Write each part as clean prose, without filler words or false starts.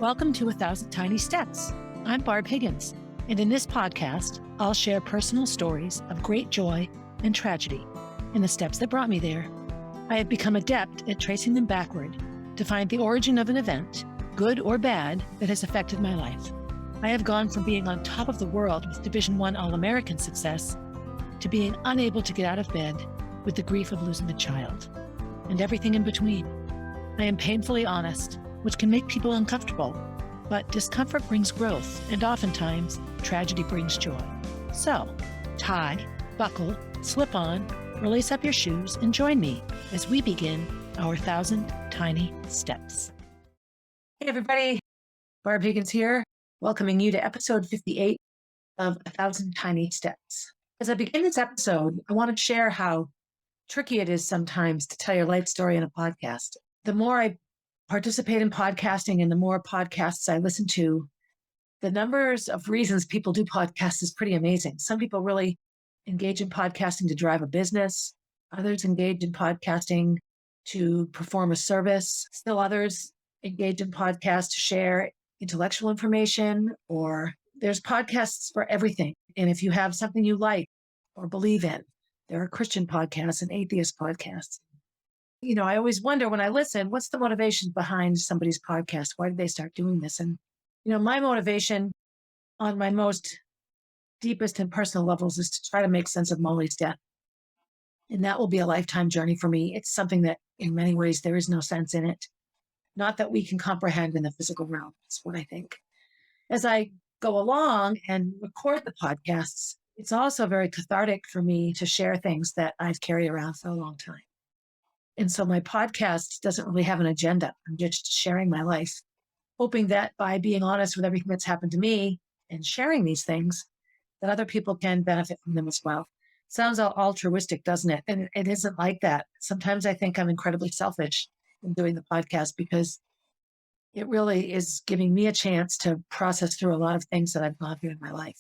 Welcome to 1,000 Tiny Steps. I'm Barb Higgins, and in this podcast, I'll share personal stories of great joy and tragedy and the steps that brought me there. I have become adept at tracing them backward to find the origin of an event, good or bad, that has affected my life. I have gone from being on top of the world with Division I All-American success to being unable to get out of bed with the grief of losing a child, and everything in between. I am painfully honest, which can make people uncomfortable, but discomfort brings growth, and oftentimes, tragedy brings joy. So, tie, buckle, slip on, or lace up your shoes, and join me as we begin our 1,000 Tiny Steps. Hey everybody, Barb Higgins here, welcoming you to episode 58 of 1,000 Tiny Steps. As I begin this episode, I want to share how tricky it is sometimes to tell your life story in a podcast. The more I participate in podcasting and the more podcasts I listen to, the numbers of reasons people do podcasts is pretty amazing. Some people really engage in podcasting to drive a business. Others engage in podcasting to perform a service. Still others engage in podcasts to share intellectual information, or there's podcasts for everything. And if you have something you like or believe in, there are Christian podcasts and atheist podcasts. You know, I always wonder when I listen, what's the motivation behind somebody's podcast? Why did they start doing this? And, you know, my motivation on my most deepest and personal levels is to try to make sense of Molly's death. And that will be a lifetime journey for me. It's something that in many ways, there is no sense in it. Not that we can comprehend in the physical realm. That's what I think. As I go along and record the podcasts, it's also very cathartic for me to share things that I've carried around for a long time. And so my podcast doesn't really have an agenda. I'm just sharing my life, hoping that by being honest with everything that's happened to me and sharing these things, that other people can benefit from them as well. Sounds all altruistic, doesn't it? And it isn't like that. Sometimes I think I'm incredibly selfish in doing the podcast because it really is giving me a chance to process through a lot of things that I've gone through in my life.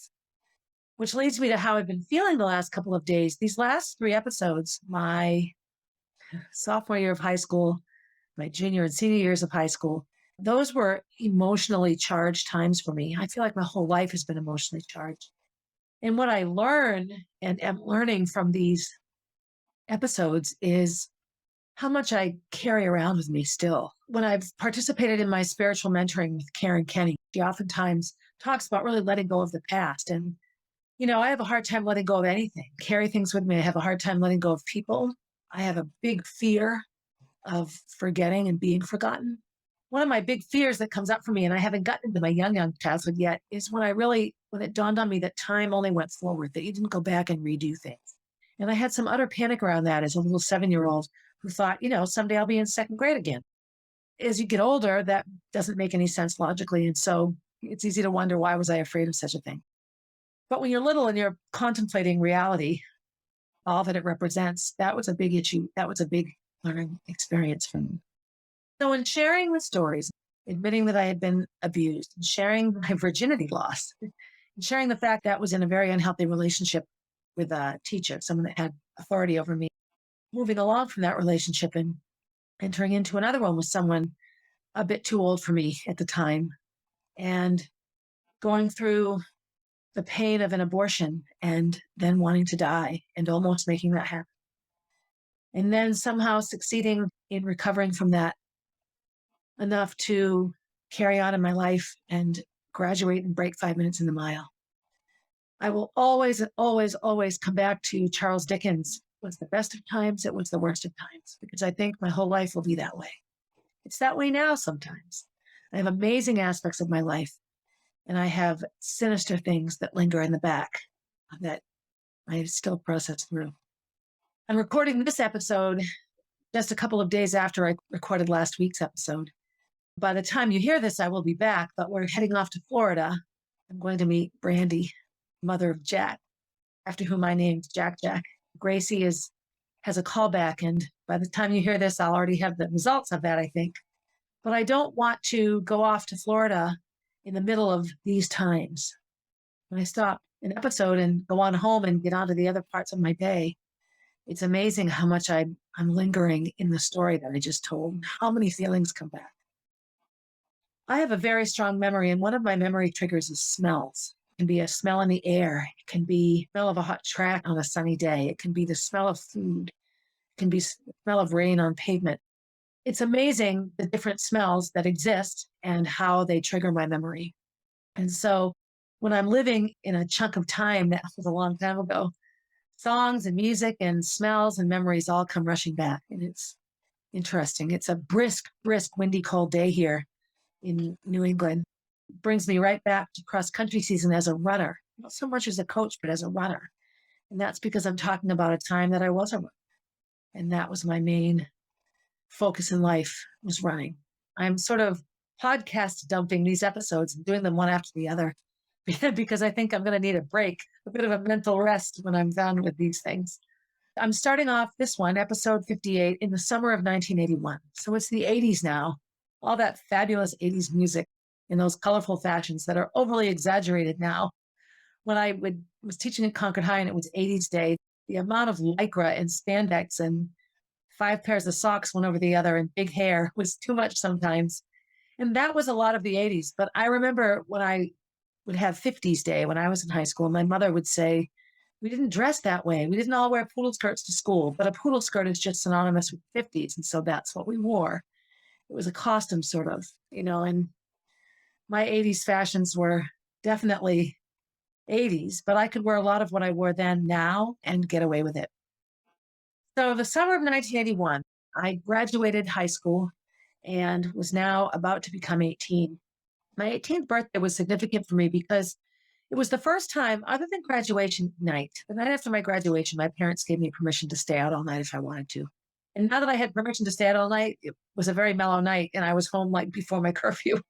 Which leads me to how I've been feeling the last couple of days. These last 3 episodes, my sophomore year of high school, my junior and senior years of high school, those were emotionally charged times for me. I feel like my whole life has been emotionally charged. And what I learn and am learning from these episodes is how much I carry around with me still. When I've participated in my spiritual mentoring with Karen Kenny, she oftentimes talks about really letting go of the past. And, you know, I have a hard time letting go of anything, carry things with me. I have a hard time letting go of people. I have a big fear of forgetting and being forgotten. One of my big fears that comes up for me, and I haven't gotten into my young childhood yet, is when it dawned on me that time only went forward, that you didn't go back and redo things. And I had some utter panic around that as a little 7-year-old who thought, you know, someday I'll be in 2nd grade again. As you get older, that doesn't make any sense logically. And so it's easy to wonder, why was I afraid of such a thing? But when you're little and you're contemplating reality, all that it represents, that was a big issue. That was a big learning experience for me. So in sharing the stories, admitting that I had been abused, and sharing my virginity loss, and sharing the fact that I was in a very unhealthy relationship with a teacher, someone that had authority over me, moving along from that relationship and entering into another one with someone a bit too old for me at the time, and going through the pain of an abortion and then wanting to die and almost making that happen. And then somehow succeeding in recovering from that enough to carry on in my life and graduate and break 5 minutes in the mile. I will always, always, always come back to Charles Dickens. It was the best of times, it was the worst of times, because I think my whole life will be that way. It's that way now sometimes. I have amazing aspects of my life, and I have sinister things that linger in the back that I still process through. I'm recording this episode just a couple of days after I recorded last week's episode. By the time you hear this, I will be back, but we're heading off to Florida. I'm going to meet Brandy, mother of Jack, after whom I named Jack. Gracie has a callback, and by the time you hear this, I'll already have the results of that, I think. But I don't want to go off to Florida in the middle of these times. When I stop an episode and go on home and get on to the other parts of my day, it's amazing how much I'm lingering in the story that I just told, how many feelings come back. I have a very strong memory, and one of my memory triggers is smells. It can be a smell in the air. It can be the smell of a hot track on a sunny day. It can be the smell of food. It can be the smell of rain on pavement. It's amazing the different smells that exist and how they trigger my memory. And so when I'm living in a chunk of time that was a long time ago, songs and music and smells and memories all come rushing back. And it's interesting. It's a brisk, windy, cold day here in New England. It brings me right back to cross country season as a runner, not so much as a coach, but as a runner. And that's because I'm talking about a time that I was a runner. And that was my main focus in life, was running. I'm sort of podcast dumping these episodes and doing them one after the other because I think I'm going to need a break, a bit of a mental rest when I'm done with these things. I'm starting off this one, episode 58, in the summer of 1981. So it's the 80s now. All that fabulous 80s music in those colorful fashions that are overly exaggerated now. When I was teaching at Concord High and it was 80s Day, the amount of lycra and spandex and 5 pairs of socks one over the other and big hair was too much sometimes. And that was a lot of the 80s. But I remember when I would have 50s Day when I was in high school, my mother would say, we didn't dress that way. We didn't all wear poodle skirts to school, but a poodle skirt is just synonymous with 50s. And so that's what we wore. It was a costume sort of, and my 80s fashions were definitely 80s, but I could wear a lot of what I wore then now and get away with it. So the summer of 1981, I graduated high school and was now about to become 18. My 18th birthday was significant for me because it was the first time, other than graduation night, the night after my graduation, my parents gave me permission to stay out all night if I wanted to. And now that I had permission to stay out all night, it was a very mellow night and I was home like before my curfew.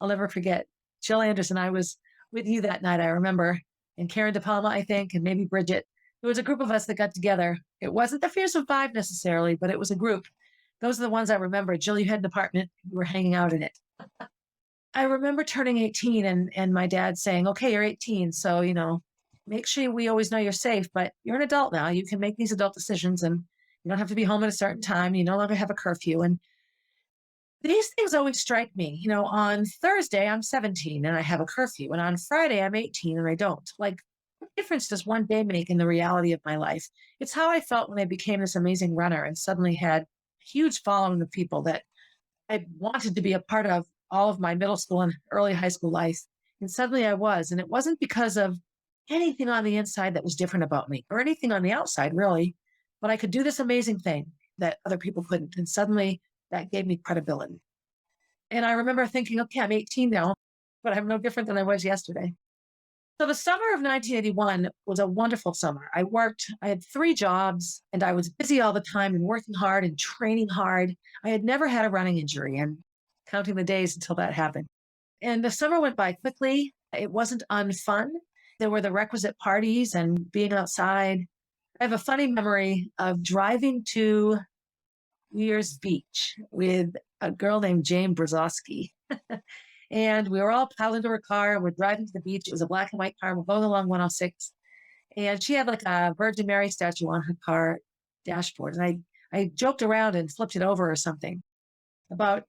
I'll never forget. Jill Anderson, I was with you that night, I remember, and Karen De Palma, I think, and maybe Bridget. There was a group of us that got together. It wasn't the Fearsome Five necessarily, but it was a group. Those are the ones I remember. Jill, you had an apartment. We were hanging out in it. I remember turning 18 and my dad saying, okay, you're 18. So, make sure we always know you're safe, but you're an adult now. You can make these adult decisions and you don't have to be home at a certain time. You no longer have a curfew. And these things always strike me. On Thursday, I'm 17 and I have a curfew. And on Friday, I'm 18 and I don't. Like, what difference does one day make in the reality of my life? It's how I felt when I became this amazing runner and suddenly had a huge following of people that I wanted to be a part of all of my middle school and early high school life. And suddenly I was. And it wasn't because of anything on the inside that was different about me or anything on the outside, really. But I could do this amazing thing that other people couldn't. And suddenly that gave me credibility. And I remember thinking, okay, I'm 18 now, but I'm no different than I was yesterday. So the summer of 1981 was a wonderful summer. I had 3 jobs and I was busy all the time and working hard and training hard. I had never had a running injury and counting the days until that happened. And the summer went by quickly. It wasn't unfun. There were the requisite parties and being outside. I have a funny memory of driving to New Year's Beach with a girl named Jane Brzezowski. And we were all piled into her car and we're driving to the beach. It was a black and white car. We're going along 106. And she had like a Virgin Mary statue on her car dashboard. And I joked around and flipped it over or something. About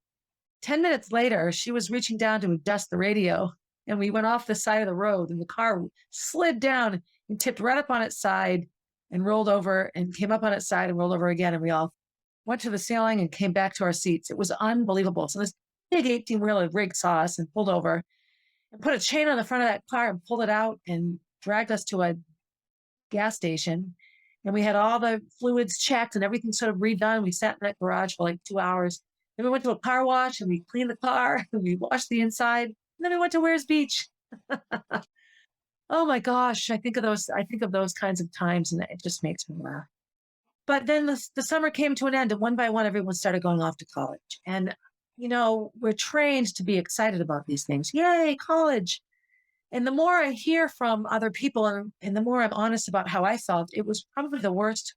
10 minutes later, she was reaching down to adjust the radio and we went off the side of the road and the car slid down and tipped right up on its side and rolled over and came up on its side and rolled over again. And we all went to the ceiling and came back to our seats. It was unbelievable. So this big 18-wheeler rig saw us and pulled over and put a chain on the front of that car and pulled it out and dragged us to a gas station. And we had all the fluids checked and everything sort of redone. We sat in that garage for like 2 hours. Then we went to a car wash and we cleaned the car and we washed the inside. And then we went to Weir's Beach. Oh my gosh. I think of those kinds of times and it just makes me laugh. But then the summer came to an end and one by one, everyone started going off to college. And, we're trained to be excited about these things. Yay, college. And the more I hear from other people and the more I'm honest about how I felt, it was probably the worst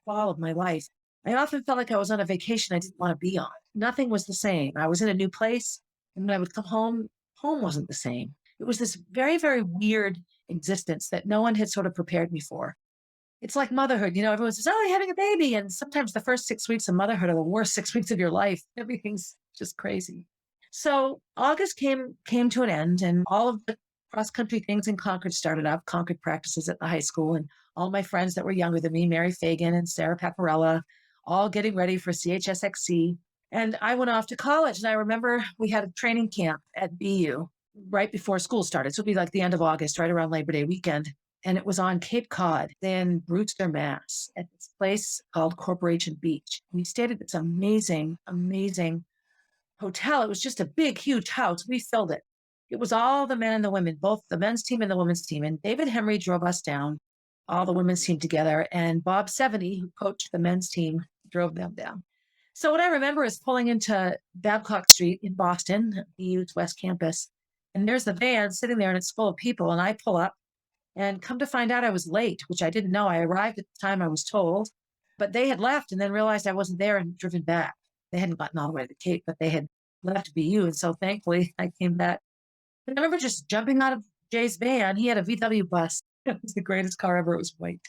fall of my life. I often felt like I was on a vacation I didn't want to be on. Nothing was the same. I was in a new place. And when I would come home, home wasn't the same. It was this very, very weird existence that no one had sort of prepared me for. It's like motherhood. Everyone says, oh, you're having a baby. And sometimes the first 6 weeks of motherhood are the worst 6 weeks of your life. Everything's just crazy. So August came to an end, and all of the cross country things in Concord started up, Concord practices at the high school, and all my friends that were younger than me, Mary Fagan and Sarah Paparella, all getting ready for CHSXC. And I went off to college, and I remember we had a training camp at BU right before school started. So it'd be like the end of August, right around Labor Day weekend. And it was on Cape Cod, then Brewster, Mass, at this place called Corporation Beach. We stayed at this amazing, amazing hotel. It was just a big, huge house. We filled it. It was all the men and the women, both the men's team and the women's team. And David Henry drove us down, all the women's team together. And Bob Seveny, who coached the men's team, drove them down. So what I remember is pulling into Babcock Street in Boston, BU's West Campus. And there's the van sitting there and it's full of people. And I pull up and come to find out I was late, which I didn't know. I arrived at the time I was told, but they had left and then realized I wasn't there and driven back. They hadn't gotten all the way to the Cape, but they had left BU. And so thankfully I came back. And I remember just jumping out of Jay's van. He had a VW bus. It was the greatest car ever. It was white.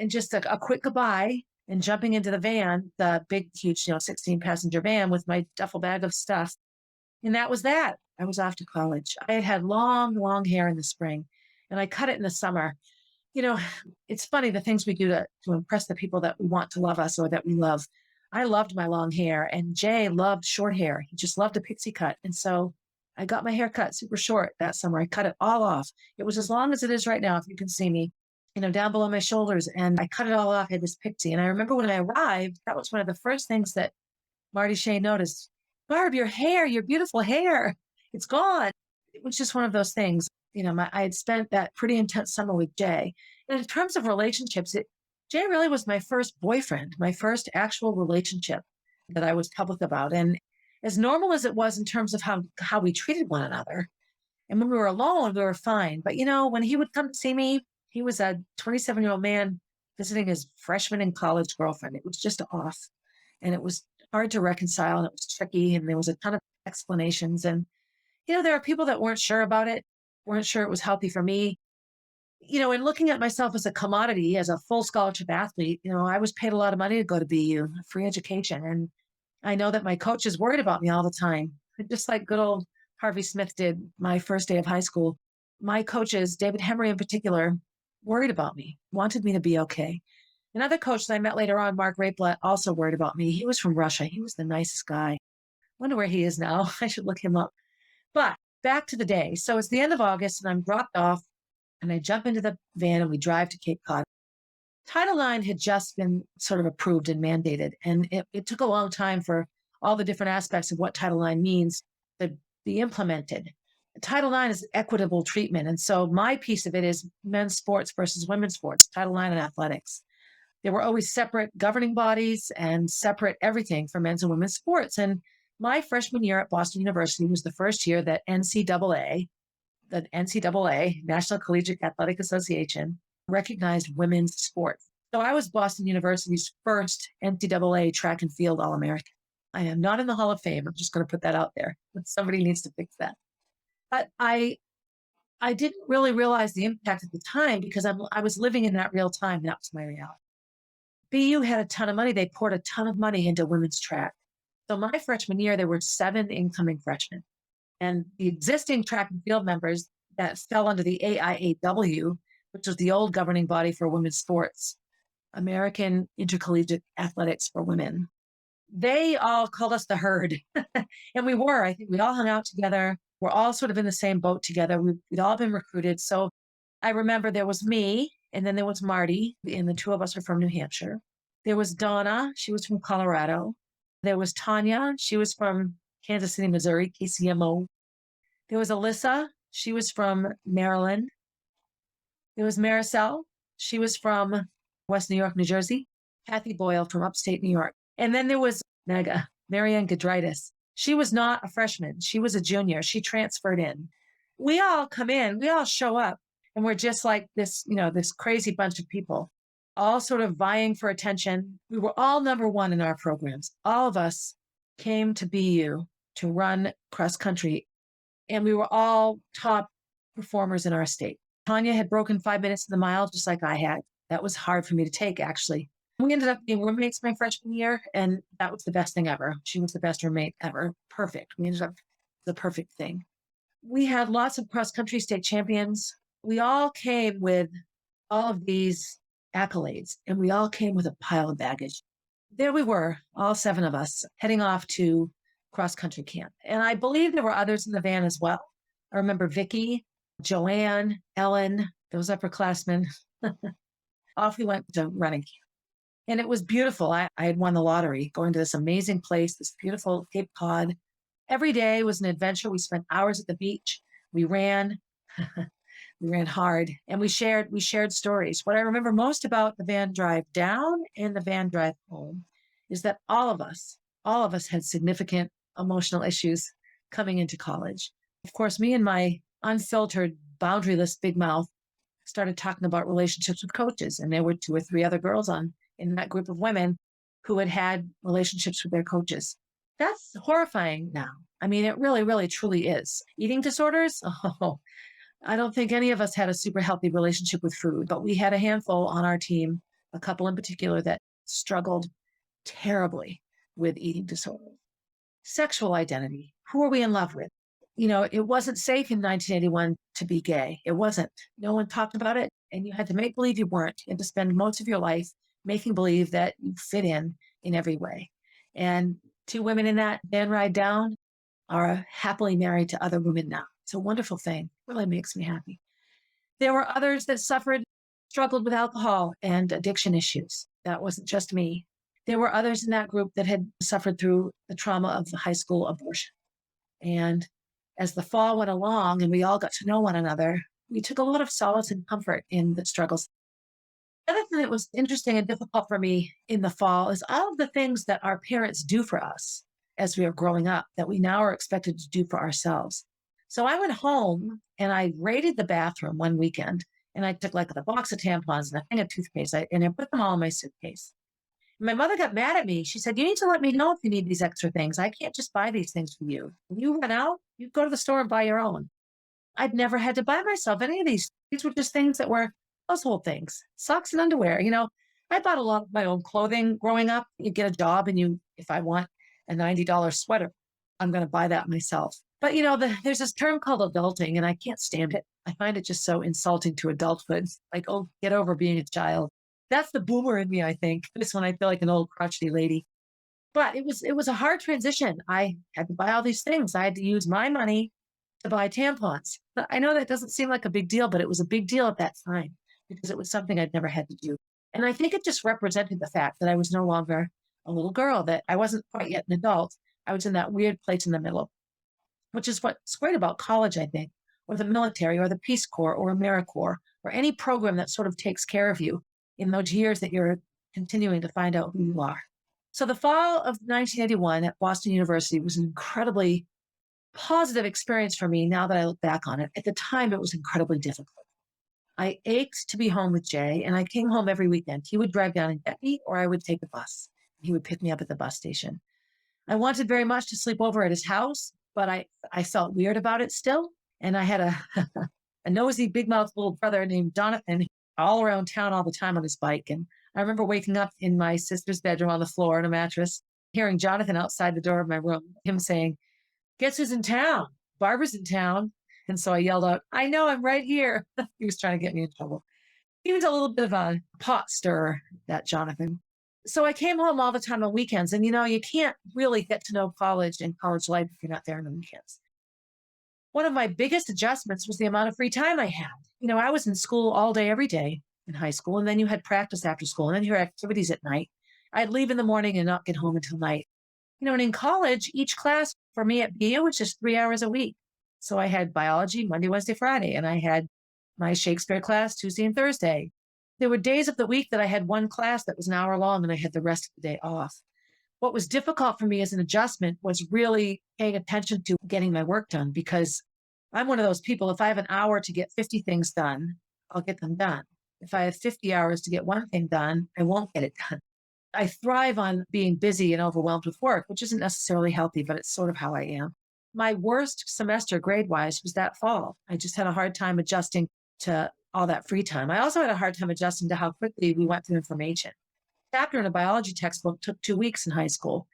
And just a quick goodbye and jumping into the van, the big, huge, 16 passenger van with my duffel bag of stuff. And that was that. I was off to college. I had had long, long hair in the spring and I cut it in the summer. It's funny the things we do to impress the people that we want to love us or that we love. I loved my long hair and Jay loved short hair. He just loved a pixie cut. And so I got my hair cut super short that summer. I cut it all off. It was as long as it is right now, if you can see me, down below my shoulders. And I cut it all off. I had this pixie. And I remember when I arrived, that was one of the first things that Marty Shea noticed. Barb, your hair, your beautiful hair, it's gone. It was just one of those things. I had spent that pretty intense summer with Jay. And in terms of relationships, Jay really was my first boyfriend, my first actual relationship that I was public about. And as normal as it was in terms of how we treated one another, and when we were alone, we were fine. But, when he would come to see me, he was a 27-year-old man visiting his freshman in college girlfriend. It was just off. And it was hard to reconcile, and it was tricky, and there was a ton of explanations. And, there are people that weren't sure about it, weren't sure it was healthy for me. And looking at myself as a commodity, as a full scholarship athlete, I was paid a lot of money to go to BU, free education. And I know that my coaches worried about me all the time, just like good old Harvey Smith did my first day of high school. My coaches, David Henry in particular, worried about me, wanted me to be okay. Another coach that I met later on, Mark Raplet, also worried about me. He was from Russia. He was the nicest guy. Wonder where he is now. I should look him up. But back to the day. So it's the end of August and I'm dropped off and I jump into the van and we drive to Cape Cod. Title IX had just been sort of approved and mandated. And it took a long time for all the different aspects of what Title IX means to be implemented. Title IX is equitable treatment. And so my piece of it is men's sports versus women's sports, Title IX and athletics. There were always separate governing bodies and separate everything for men's and women's sports. And my freshman year at Boston University was the first year that NCAA, the NCAA, National Collegiate Athletic Association, recognized women's sports. So I was Boston University's first NCAA track and field All-American. I am not in the Hall of Fame. I'm just going to put that out there. But somebody needs to fix that. But I didn't really realize the impact at the time because I was living in that real time. And that was my reality. BU had a ton of money. They poured a ton of money into women's track. So my freshman year, there were 7 incoming freshmen. And the existing track and field members that fell under the AIAW, which was the old governing body for women's sports, American Intercollegiate Athletics for Women, they all called us the herd. And we were. I think we all hung out together. We're all sort of in the same boat together. We'd all been recruited. So I remember there was me, and then there was Marty, and the two of us are from New Hampshire. There was Donna. She was from Colorado. There was Tanya. She was from Kansas City, Missouri, KCMO. There was Alyssa. She was from Maryland. There was Maricel. She was from West New York, New Jersey. Kathy Boyle from upstate New York. And then there was Mega, Marianne Gudritis. She was not a freshman. She was a junior. She transferred in. We all come in. We all show up. And we're just like this, this crazy bunch of people, all sort of vying for attention. We were all number one in our programs. All of us came to BU to run cross country. And we were all top performers in our state. Tanya had broken 5 minutes in the mile, just like I had. That was hard for me to take, actually. We ended up being roommates my freshman year, and that was the best thing ever. She was the best roommate ever. Perfect. We ended up the perfect thing. We had lots of cross country state champions. We all came with all of these accolades, and we all came with a pile of baggage. There we were, all seven of us, heading off to cross country camp. And I believe there were others in the van as well. I remember Vicky, Joanne, Ellen, those upperclassmen. Off we went to running camp. And it was beautiful. I had won the lottery going to this amazing place, this beautiful Cape Cod. Every day was an adventure. We spent hours at the beach. We ran. We ran hard, and we shared stories. What I remember most about the van drive down and the van drive home is that all of us had significant emotional issues coming into college. Of course, me and my unfiltered, boundaryless big mouth started talking about relationships with coaches, and there were two or three other girls in that group of women who had had relationships with their coaches. That's horrifying now. I mean, it really, really, truly is. Eating disorders? Oh, I don't think any of us had a super healthy relationship with food, but we had a handful on our team, a couple in particular, that struggled terribly with eating disorders. Sexual identity. Who are we in love with? It wasn't safe in 1981 to be gay. It wasn't. No one talked about it, and you had to make believe you weren't. You had to spend most of your life making believe that you fit in every way. And two women in that van ride down are happily married to other women now. It's a wonderful thing. Really makes me happy. There were others that struggled with alcohol and addiction issues. That wasn't just me. There were others in that group that had suffered through the trauma of the high school abortion. And as the fall went along and we all got to know one another, we took a lot of solace and comfort in the struggles. The other thing that was interesting and difficult for me in the fall is all of the things that our parents do for us as we are growing up that we now are expected to do for ourselves. So I went home and I raided the bathroom one weekend, and I took like a box of tampons and a thing of toothpaste, and I put them all in my suitcase. My mother got mad at me. She said, "You need to let me know if you need these extra things. I can't just buy these things for you. When you run out, you go to the store and buy your own." I'd never had to buy myself any of these. These were just things that were household things, socks and underwear. I bought a lot of my own clothing growing up. You get a job and if I want a $90 sweater, I'm going to buy that myself. But there's this term called adulting, and I can't stand it. I find it just so insulting to adulthood. Like, oh, get over being a child. That's the boomer in me, I think. This one, I feel like an old crotchety lady. But it was a hard transition. I had to buy all these things. I had to use my money to buy tampons. But I know that doesn't seem like a big deal, but it was a big deal at that time because it was something I'd never had to do. And I think it just represented the fact that I was no longer a little girl, that I wasn't quite yet an adult. I was in that weird place in the middle, which is what's great about college, I think, or the military or the Peace Corps or AmeriCorps or any program that sort of takes care of you in those years that you're continuing to find out who you are. So the fall of 1981 at Boston University was an incredibly positive experience for me now that I look back on it. At the time, it was incredibly difficult. I ached to be home with Jay, and I came home every weekend. He would drive down and get me, or I would take the bus. He would pick me up at the bus station. I wanted very much to sleep over at his house, but I felt weird about it still. And I had a nosy, big-mouthed little brother named Jonathan all around town all the time on his bike. And I remember waking up in my sister's bedroom on the floor on a mattress, hearing Jonathan outside the door of my room, him saying, "Guess who's in town? Barbara's in town." And so I yelled out, "I know, I'm right here." He was trying to get me in trouble. He was a little bit of a pot stirrer, that Jonathan. So I came home all the time on weekends. And, you can't really get to know college and college life if you're not there on the weekends. One of my biggest adjustments was the amount of free time I had. I was in school all day, every day in high school. And then you had practice after school, and then your activities at night. I'd leave in the morning and not get home until night. And in college, each class for me at BU was just 3 hours a week. So I had biology Monday, Wednesday, Friday, and I had my Shakespeare class Tuesday and Thursday. There were days of the week that I had one class that was an hour long and I had the rest of the day off. What was difficult for me as an adjustment was really paying attention to getting my work done, because I'm one of those people, if I have an hour to get 50 things done, I'll get them done. If I have 50 hours to get one thing done, I won't get it done. I thrive on being busy and overwhelmed with work, which isn't necessarily healthy, but it's sort of how I am. My worst semester grade-wise was that fall. I just had a hard time adjusting to all that free time. I also had a hard time adjusting to how quickly we went through information. A chapter in a biology textbook took 2 weeks in high school.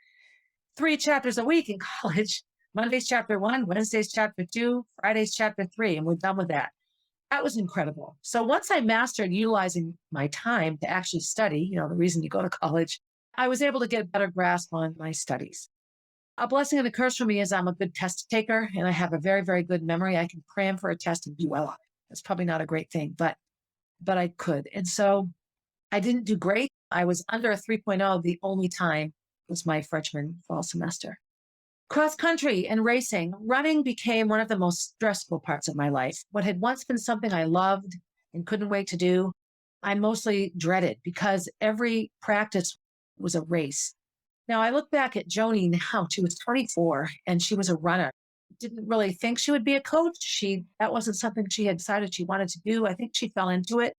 3 chapters a week in college Monday's chapter 1, Wednesday's chapter 2, Friday's chapter 3, and we're done with that. That was incredible. So once I mastered utilizing my time to actually study, the reason you go to college, I was able to get a better grasp on my studies. A blessing and a curse for me is I'm a good test taker and I have a very, very good memory. I can cram for a test and do well on it. That's probably not a great thing, but I could. And so I didn't do great. I was under a 3.0 the only time was my freshman fall semester. Cross country and racing, running became one of the most stressful parts of my life. What had once been something I loved and couldn't wait to do, I mostly dreaded because every practice was a race. Now I look back at Joni now, she was 24 and she was a runner. Didn't really think she would be a coach. That wasn't something she had decided she wanted to do. I think she fell into it.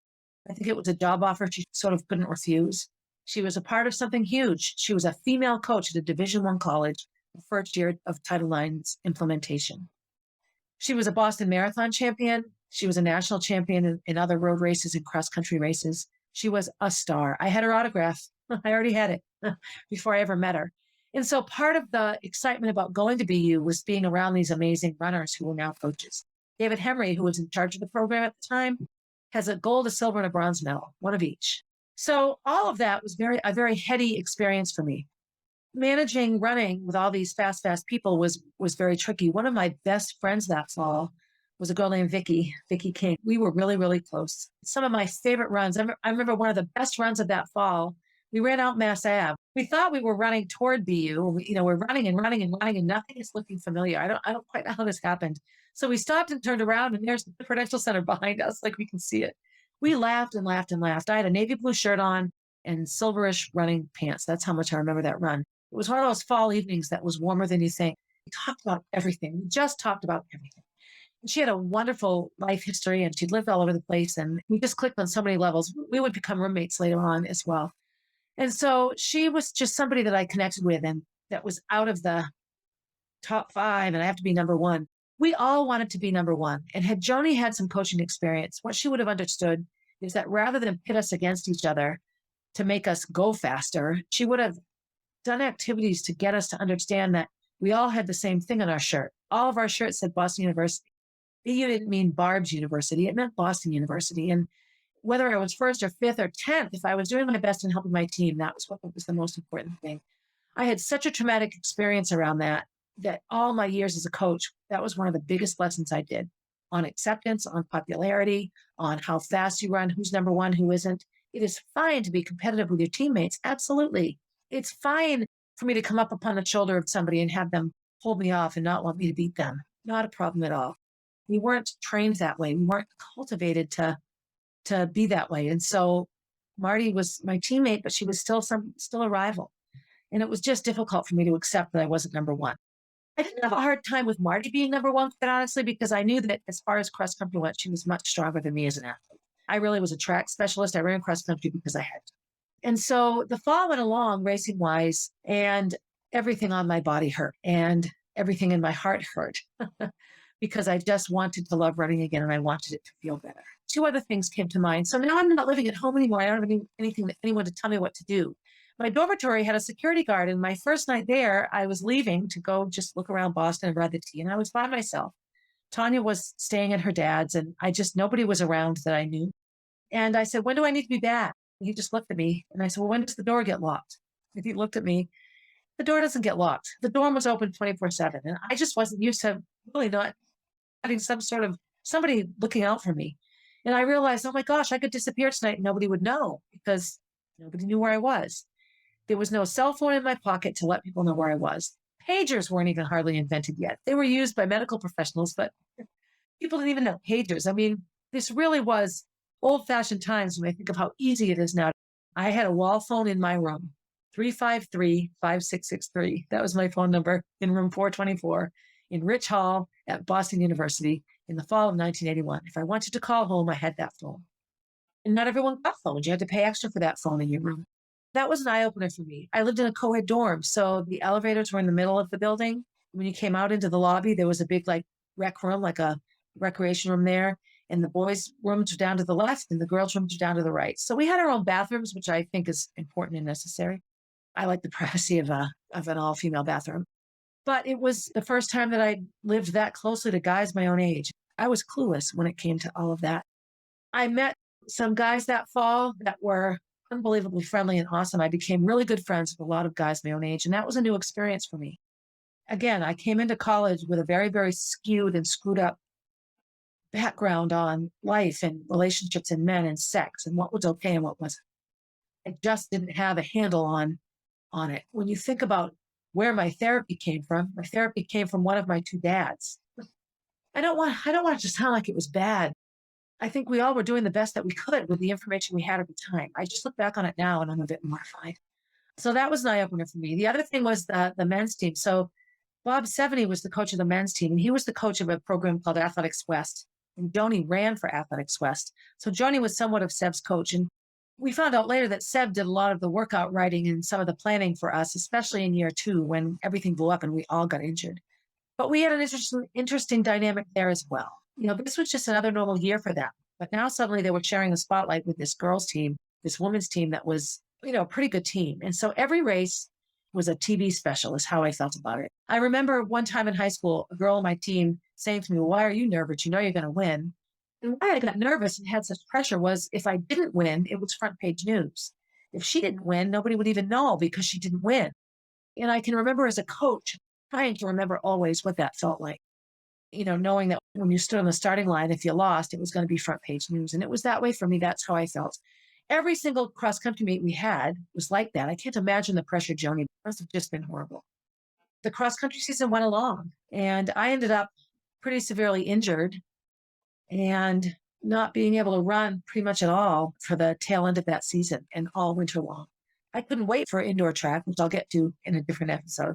I think it was a job offer she sort of couldn't refuse. She was a part of something huge. She was a female coach at a Division I college, the first year of Title IX's implementation. She was a Boston Marathon champion. She was a national champion in other road races and cross-country races. She was a star. I had her autograph. I already had it before I ever met her. And so part of the excitement about going to BU was being around these amazing runners who were now coaches. David Henry, who was in charge of the program at the time, has a gold, a silver, and a bronze medal, one of each. So all of that was a very heady experience for me. Managing running with all these fast people was very tricky. One of my best friends that fall was a girl named Vicky King. We were really, really close. Some of my favorite runs, I remember one of the best runs of that fall, we ran out Mass Ave. We thought we were running toward BU. We're running and nothing is looking familiar. I don't quite know how this happened. So we stopped and turned around and there's the Prudential Center behind us, like we can see it. We laughed and laughed and laughed. I had a navy blue shirt on and silverish running pants. That's how much I remember that run. It was one of those fall evenings that was warmer than you think. We talked about everything. We just talked about everything. And she had a wonderful life history and she'd lived all over the place. And we just clicked on so many levels. We would become roommates later on as well. And so she was just somebody that I connected with and that was out of the top 5 and I have to be number 1. We all wanted to be number 1. And had Joni had some coaching experience, what she would have understood is that rather than pit us against each other to make us go faster, she would have done activities to get us to understand that we all had the same thing on our shirt. All of our shirts said Boston University. BU didn't mean Barb's University. It meant Boston University. And whether I was 1st or 5th or 10th, if I was doing my best in helping my team, that was what was the most important thing. I had such a traumatic experience around that all my years as a coach, that was one of the biggest lessons I did on acceptance, on popularity, on how fast you run, who's number 1, who isn't. It is fine to be competitive with your teammates. Absolutely. It's fine for me to come up upon the shoulder of somebody and have them hold me off and not want me to beat them. Not a problem at all. We weren't trained that way. We weren't cultivated to be that way. And so Marty was my teammate, but she was still a rival. And it was just difficult for me to accept that I wasn't number 1. I didn't have a hard time with Marty being number 1, quite honestly, because I knew that as far as cross country went, she was much stronger than me as an athlete. I really was a track specialist. I ran cross country because I had to. And so the fall went along racing wise and everything on my body hurt and everything in my heart hurt because I just wanted to love running again and I wanted it to feel better. 2 other things came to mind. So now I'm not living at home anymore. I don't have anything anyone to tell me what to do. My dormitory had a security guard and my first night there, I was leaving to go just look around Boston and ride the T and I was by myself. Tanya was staying at her dad's and nobody was around that I knew. And I said, when do I need to be back? He just looked at me and I said, well, when does the door get locked? And he looked at me. The door doesn't get locked. The dorm was open 24/7. And I just wasn't used to really not having somebody looking out for me. And I realized, oh my gosh, I could disappear tonight and nobody would know because nobody knew where I was. There was no cell phone in my pocket to let people know where I was. Pagers weren't even hardly invented yet. They were used by medical professionals, but people didn't even know pagers. I mean, this really was old-fashioned times when I think of how easy it is now. I had a wall phone in my room, 353-5663. That was my phone number in room 424 in Rich Hall at Boston University in the fall of 1981. If I wanted to call home, I had that phone. And not everyone got phones. You had to pay extra for that phone in your room. That was an eye-opener for me. I lived in a co-ed dorm, so the elevators were in the middle of the building. When you came out into the lobby, there was a big rec room, like a recreation room there. And the boys' rooms were down to the left and the girls' rooms were down to the right. So we had our own bathrooms, which I think is important and necessary. I like the privacy of an all-female bathroom. But it was the first time that I lived that closely to guys my own age. I was clueless when it came to all of that. I met some guys that fall that were unbelievably friendly and awesome. I became really good friends with a lot of guys my own age, and that was a new experience for me. Again, I came into college with a very, very skewed and screwed up background on life and relationships and men and sex and what was okay and what wasn't. I just didn't have a handle on it. When you think about where my therapy came from one of my two dads. I don't want it to sound like it was bad. I think we all were doing the best that we could with the information we had at the time. I just look back on it now and I'm a bit mortified. So that was an eye opener for me. The other thing was the men's team. So Bob Seveny was the coach of the men's team, and he was the coach of a program called Athletics West. And Joni ran for Athletics West. So Joni was somewhat of Seb's coach. And we found out later that Seb did a lot of the workout writing and some of the planning for us, especially in year 2 when everything blew up and we all got injured. But we had an interesting dynamic there as well. This was just another normal year for them. But now suddenly they were sharing the spotlight with this girls' team, this women's team that was, a pretty good team. And so every race was a TV special, is how I felt about it. I remember one time in high school, a girl on my team saying to me, "Well, why are you nervous? You know you're going to win." And why I got nervous and had such pressure was if I didn't win, it was front page news. If she didn't win, nobody would even know because she didn't win. And I can remember as a coach trying to remember always what that felt like. Knowing that when you stood on the starting line, if you lost, it was going to be front page news. And it was that way for me. That's how I felt. Every single cross country meet we had was like that. I can't imagine the pressure, Joni. It must have just been horrible. The cross country season went along, and I ended up pretty severely injured and not being able to run pretty much at all for the tail end of that season and all winter long. I couldn't wait for indoor track, which I'll get to in a different episode.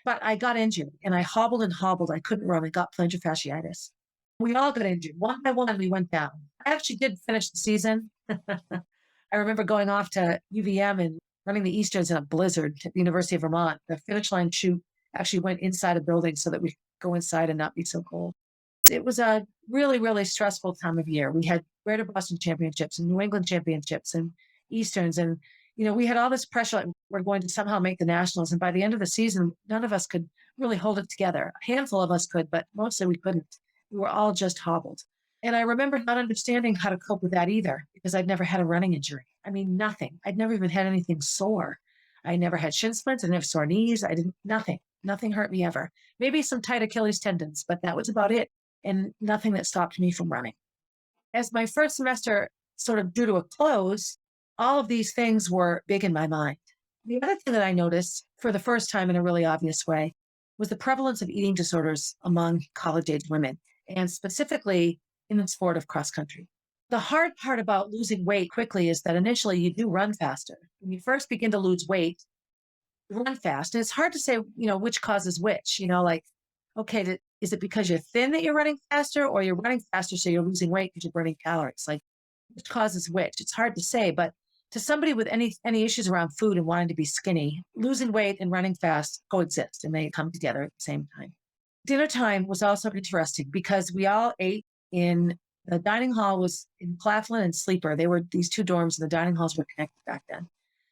But I got injured and I hobbled and hobbled. I couldn't run. I got plantar fasciitis. We all got injured. One by one, we went down. I actually did finish the season. I remember going off to UVM and running the Easterns in a blizzard at the University of Vermont. The finish line chute actually went inside a building so that we could go inside and not be so cold. It was a really, really stressful time of year. We had Greater Boston Championships and New England Championships and Easterns. And, we had all this pressure like we're going to somehow make the nationals. And by the end of the season, none of us could really hold it together. A handful of us could, but mostly we couldn't. We were all just hobbled. And I remember not understanding how to cope with that either because I'd never had a running injury. I mean, nothing. I'd never even had anything sore. I never had shin splints. I never sore knees. Nothing hurt me ever. Maybe some tight Achilles tendons, but that was about it. And nothing that stopped me from running. As my first semester sort of drew to a close, all of these things were big in my mind. The other thing that I noticed for the first time in a really obvious way was the prevalence of eating disorders among college-age women, and specifically in the sport of cross country. The hard part about losing weight quickly is that initially you do run faster. When you first begin to lose weight, you run fast. And it's hard to say, which causes which, okay, is it because you're thin that you're running faster or you're running faster so you're losing weight because you're burning calories? Like which causes which? It's hard to say, but to somebody with any issues around food and wanting to be skinny, losing weight and running fast coexist and they come together at the same time. Dinner time was also interesting because we all ate in the dining hall was in Claflin and Sleeper. They were these two dorms and the dining halls were connected back then.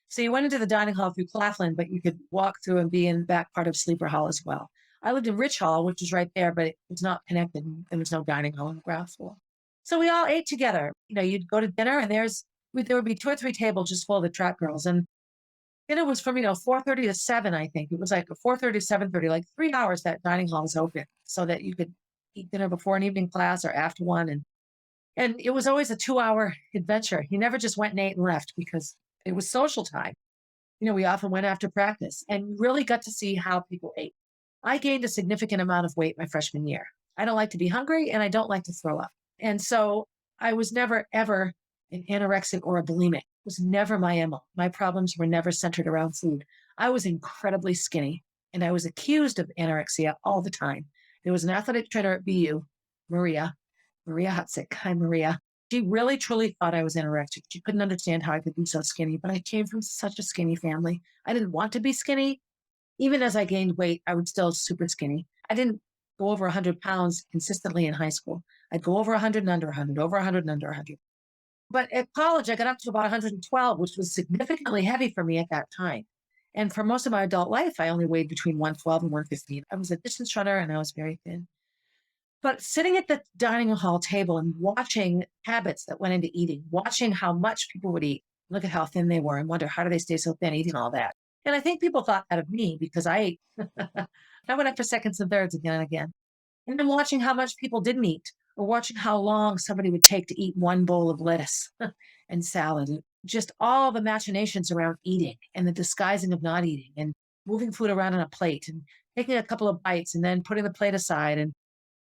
So you went into the dining hall through Claflin, but you could walk through and be in the back part of Sleeper Hall as well. I lived in Rich Hall, which was right there, but it was not connected. There was no dining hall on the ground floor. So we all ate together. You'd go to dinner and there would be 2 or 3 tables just full of the track girls. And dinner was from, 4:30 to 7, I think. It was like 4:30 to 7:30, like 3 hours that dining hall was open so that you could eat dinner before an evening class or after one. And it was always a 2-hour adventure. You never just went and ate and left because it was social time. We often went after practice and really got to see how people ate. I gained a significant amount of weight my freshman year. I don't like to be hungry and I don't like to throw up. And so I was never, ever an anorexic or a bulimic. It was never my MO. My problems were never centered around food. I was incredibly skinny and I was accused of anorexia all the time. There was an athletic trainer at BU, Maria Hutzik. Hi, Maria. She really, truly thought I was anorexic. She couldn't understand how I could be so skinny, but I came from such a skinny family. I didn't want to be skinny. Even as I gained weight, I was still super skinny. I didn't go over 100 pounds consistently in high school. I'd go over 100 and under 100, over 100 and under 100. But at college, I got up to about 112, which was significantly heavy for me at that time. And for most of my adult life, I only weighed between 112 and 115. I was a distance runner and I was very thin. But sitting at the dining hall table and watching habits that went into eating, watching how much people would eat, look at how thin they were and wonder, how do they stay so thin eating all that? And I think people thought that of me because I ate. I went up for seconds and thirds again and again. And then watching how much people didn't eat, or watching how long somebody would take to eat one bowl of lettuce and salad, and just all the machinations around eating and the disguising of not eating and moving food around on a plate and taking a couple of bites and then putting the plate aside. And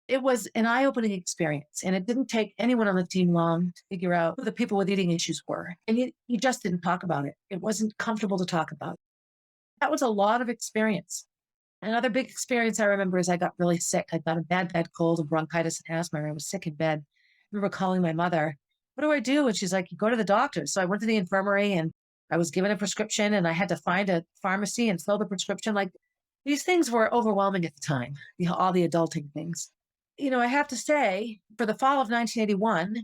it was an eye opening experience. And it didn't take anyone on the team long to figure out who the people with eating issues were. And you just didn't talk about it. It wasn't comfortable to talk about. That was a lot of experience. Another big experience I remember is I got really sick. I got a bad cold and bronchitis and asthma. I was sick in bed. I remember calling my mother, what do I do? And she's like, you go to the doctor. So I went to the infirmary and I was given a prescription and I had to find a pharmacy and fill the prescription. Like these things were overwhelming at the time, all the adulting things. I have to say, for the fall of 1981,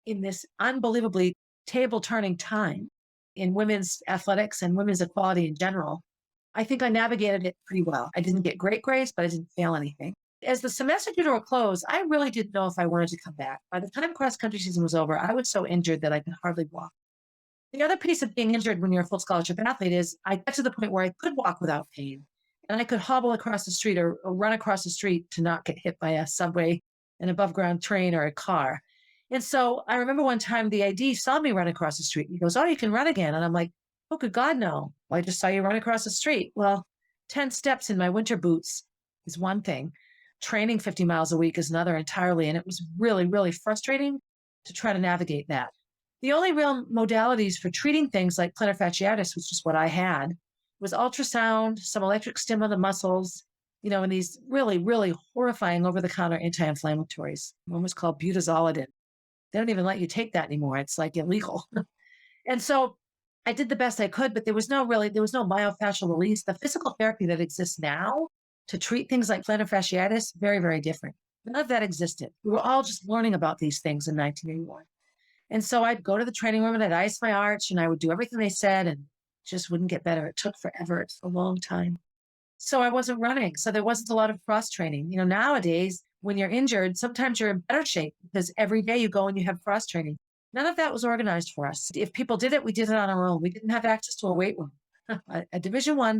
in this unbelievably table turning time in women's athletics and women's equality in general, I think I navigated it pretty well. I didn't get great grades, but I didn't fail anything. As the semester drew to a close, I really didn't know if I wanted to come back. By the time cross country season was over, I was so injured that I could hardly walk. The other piece of being injured when you're a full scholarship athlete is I got to the point where I could walk without pain and I could hobble across the street or run across the street to not get hit by a subway, an above ground train, or a car. And so I remember one time the AD saw me run across the street. He goes, oh, you can run again. And I'm like, oh, good God, no. Well, I just saw you run across the street. Well, 10 steps in my winter boots is one thing. Training 50 miles a week is another entirely. And it was really, really frustrating to try to navigate that. The only real modalities for treating things like plantar fasciitis, which is what I had, was ultrasound, some electric stim of the muscles, and these really, really horrifying over-the-counter anti-inflammatories. One was called butazolidine. They don't even let you take that anymore. It's like illegal. And so I did the best I could, but there was no myofascial release. The physical therapy that exists now to treat things like plantar fasciitis, very, very different. None of that existed. We were all just learning about these things in 1981. And so I'd go to the training room and I'd ice my arch and I would do everything they said and just wouldn't get better. It took forever. It's a long time. So I wasn't running. So there wasn't a lot of cross training. Nowadays, when you're injured, sometimes you're in better shape because every day you go and you have cross training. None of that was organized for us. If people did it, we did it on our own. We didn't have access to a weight room. A Division I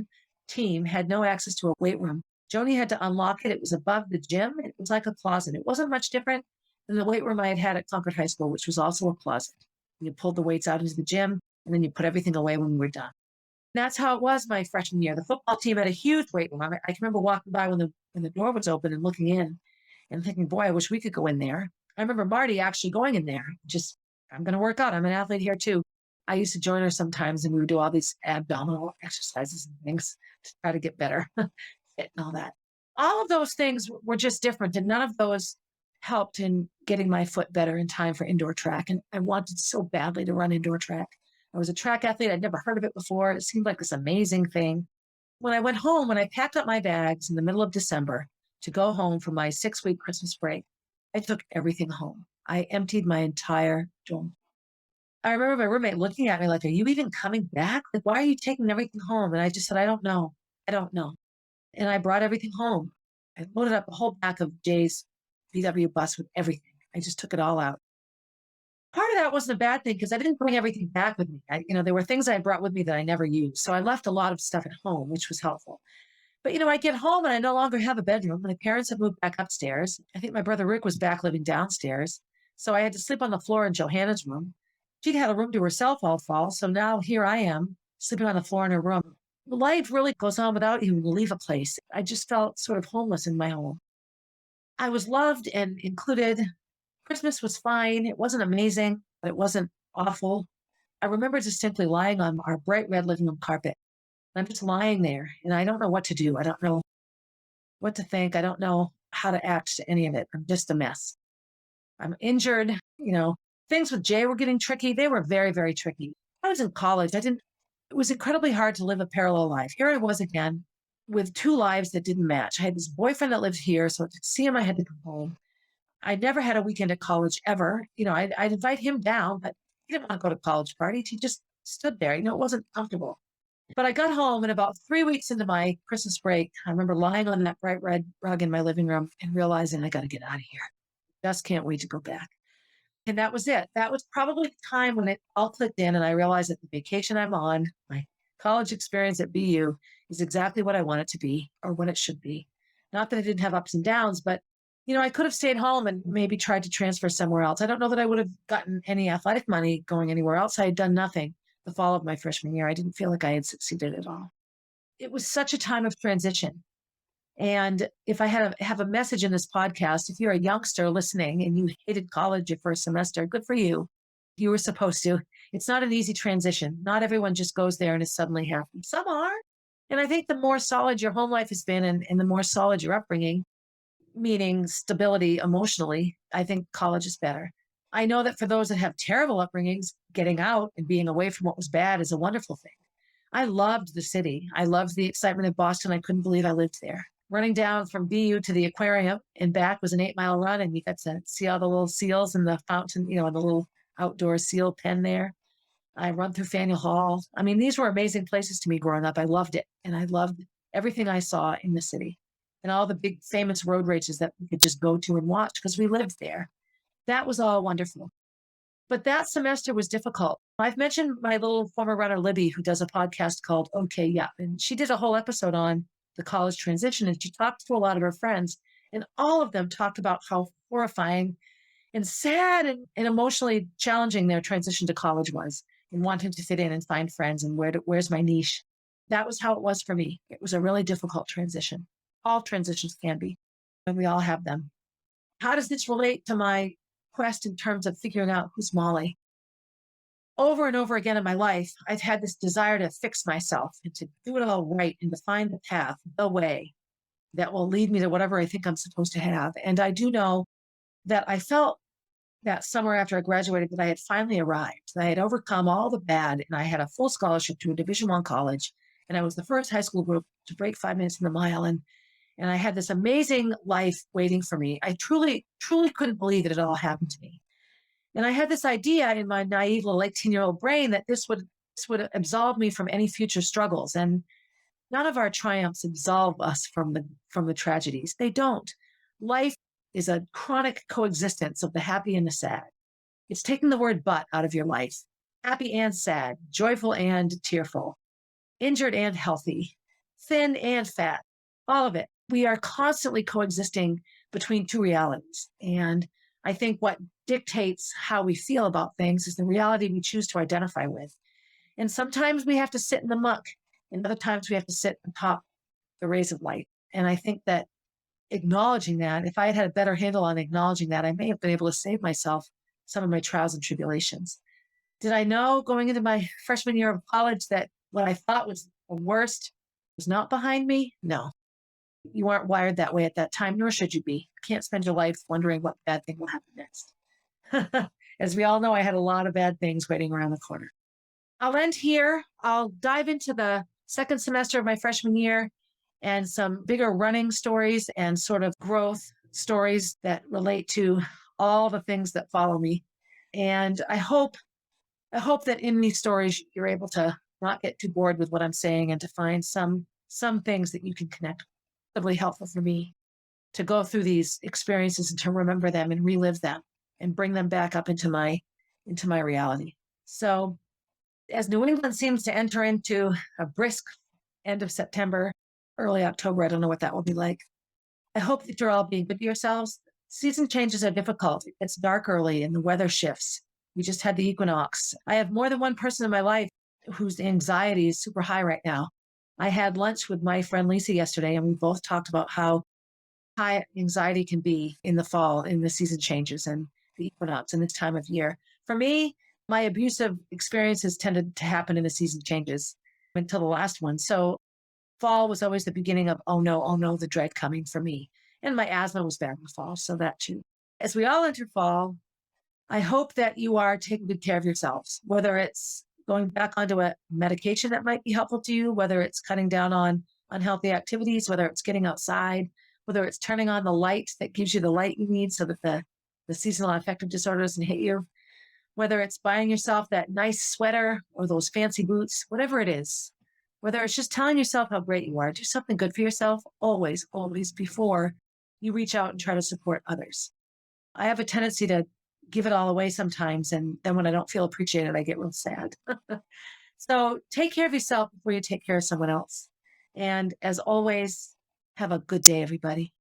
team had no access to a weight room. Joni had to unlock it. It was above the gym. It was like a closet. It wasn't much different than the weight room I had at Concord High School, which was also a closet. You pulled the weights out into the gym, and then you put everything away when we were done. And that's how it was my freshman year. The football team had a huge weight room. I can remember walking by when the door was open and looking in and thinking, boy, I wish we could go in there. I remember Marty actually going in there, I'm going to work out. I'm an athlete here too. I used to join her sometimes and we would do all these abdominal exercises and things to try to get better, fit and all that. All of those things were just different and none of those helped in getting my foot better in time for indoor track. And I wanted so badly to run indoor track. I was a track athlete. I'd never heard of it before. It seemed like this amazing thing. When I went home, when I packed up my bags in the middle of December to go home for my 6-week Christmas break, I took everything home. I emptied my entire dorm. I remember my roommate looking at me like, are you even coming back? Like, why are you taking everything home? And I just said, I don't know. I don't know. And I brought everything home. I loaded up a whole back of Jay's VW bus with everything. I just took it all out. Part of that wasn't a bad thing because I didn't bring everything back with me. There were things I brought with me that I never used. So I left a lot of stuff at home, which was helpful. But, I get home and I no longer have a bedroom. My parents have moved back upstairs. I think my brother Rick was back living downstairs. So I had to sleep on the floor in Johanna's room. She'd had a room to herself all fall. So now here I am sleeping on the floor in her room. Life really goes on without you when you leave a place. I just felt sort of homeless in my home. I was loved and included. Christmas was fine. It wasn't amazing, but it wasn't awful. I remember distinctly lying on our bright red living room carpet. I'm just lying there and I don't know what to do. I don't know what to think. I don't know how to act to any of it. I'm just a mess. I'm injured. Things with Jay were getting tricky. They were very, very tricky. I was in college. It was incredibly hard to live a parallel life. Here I was again with two lives that didn't match. I had this boyfriend that lived here. So to see him, I had to come home. I never had a weekend at college ever. I'd invite him down, but he didn't want to go to college parties. He just stood there. It wasn't comfortable. But I got home and about 3 weeks into my Christmas break, I remember lying on that bright red rug in my living room and realizing I got to get out of here. Just can't wait to go back. And that was it. That was probably the time when it all clicked in and I realized that the vacation I'm on, my college experience at BU, is exactly what I want it to be or what it should be. Not that I didn't have ups and downs, but I could have stayed home and maybe tried to transfer somewhere else. I don't know that I would have gotten any athletic money going anywhere else. I had done nothing the fall of my freshman year. I didn't feel like I had succeeded at all. It was such a time of transition. And if I have a message in this podcast, if you're a youngster listening and you hated college your first semester, good for you. You were supposed to. It's not an easy transition. Not everyone just goes there and is suddenly happy. Some are. And I think the more solid your home life has been and the more solid your upbringing, meaning stability emotionally, I think college is better. I know that for those that have terrible upbringings, getting out and being away from what was bad is a wonderful thing. I loved the city. I loved the excitement of Boston. I couldn't believe I lived there. Running down from BU to the aquarium and back was an 8-mile run, and you got to see all the little seals in the fountain, and the little outdoor seal pen there. I run through Faneuil Hall. I mean, these were amazing places to me growing up. I loved it. And I loved everything I saw in the city and all the big famous road races that we could just go to and watch because we lived there. That was all wonderful. But that semester was difficult. I've mentioned my little former runner, Libby, who does a podcast called Okay, Yup. And she did a whole episode on the college transition. And she talked to a lot of her friends, and all of them talked about how horrifying and sad and emotionally challenging their transition to college was, and wanting to fit in and find friends and where's my niche. That was how it was for me. It was a really difficult transition. All transitions can be, and we all have them. How does this relate to my quest in terms of figuring out who's Molly? Over and over again in my life, I've had this desire to fix myself and to do it all right and to find the path, the way that will lead me to whatever I think I'm supposed to have. And I do know that I felt that summer after I graduated that I had finally arrived, that I had overcome all the bad, and I had a full scholarship to a Division I college. And I was the first high school group to break 5 minutes in the mile. And I had this amazing life waiting for me. I truly, truly couldn't believe that it all happened to me. And I had this idea in my naive little 18-year-old brain that this would absolve me from any future struggles. And none of our triumphs absolve us from the tragedies. They don't. Life is a chronic coexistence of the happy and the sad. It's taking the word but out of your life. Happy and sad, joyful and tearful, injured and healthy, thin and fat, all of it. We are constantly coexisting between two realities. And I think what dictates how we feel about things is the reality we choose to identify with. And sometimes we have to sit in the muck, and other times we have to sit atop the rays of light. And I think that acknowledging that, if I had had a better handle on acknowledging that, I may have been able to save myself some of my trials and tribulations. Did I know going into my freshman year of college that what I thought was the worst was not behind me? No. You aren't wired that way at that time, nor should you be. You can't spend your life wondering what bad thing will happen next. As we all know, I had a lot of bad things waiting around the corner. I'll end here. I'll dive into the second semester of my freshman year and some bigger running stories and sort of growth stories that relate to all the things that follow me. And I hope that in these stories, you're able to not get too bored with what I'm saying and to find some things that you can connect with. Really helpful for me to go through these experiences and to remember them and relive them and bring them back up into my reality. So as New England seems to enter into a brisk end of September, early October, I don't know what that will be like. I hope that you're all being good to yourselves. Season changes are difficult. It's dark early and the weather shifts. We just had the equinox. I have more than one person in my life whose anxiety is super high right now. I had lunch with my friend Lisa yesterday, and we both talked about how high anxiety can be in the fall, in the season changes and the equinox and this time of year. For me, my abusive experiences tended to happen in the season changes until the last one. So fall was always the beginning of, oh no, the dread coming for me. And my asthma was bad in the fall, so that too. As we all enter fall, I hope that you are taking good care of yourselves, whether it's going back onto a medication that might be helpful to you, whether it's cutting down on unhealthy activities, whether it's getting outside, whether it's turning on the light that gives you the light you need so that the seasonal affective disorder doesn't hit you, whether it's buying yourself that nice sweater or those fancy boots, whatever it is, whether it's just telling yourself how great you are, do something good for yourself always, always before you reach out and try to support others. I have a tendency to give it all away sometimes. And then when I don't feel appreciated, I get real sad. So take care of yourself before you take care of someone else. And as always, have a good day, everybody.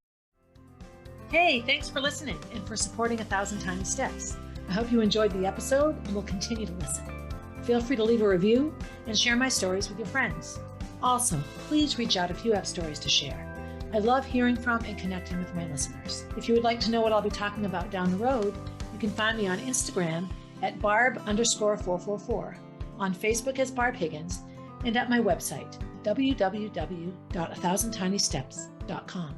Hey, thanks for listening and for supporting 1,000 Tiny Steps. I hope you enjoyed the episode and will continue to listen. Feel free to leave a review and share my stories with your friends. Also, please reach out if you have stories to share. I love hearing from and connecting with my listeners. If you would like to know what I'll be talking about down the road, you can find me on Instagram at barb_444, on Facebook as Barb Higgins, and at my website, www.1000tinysteps.com.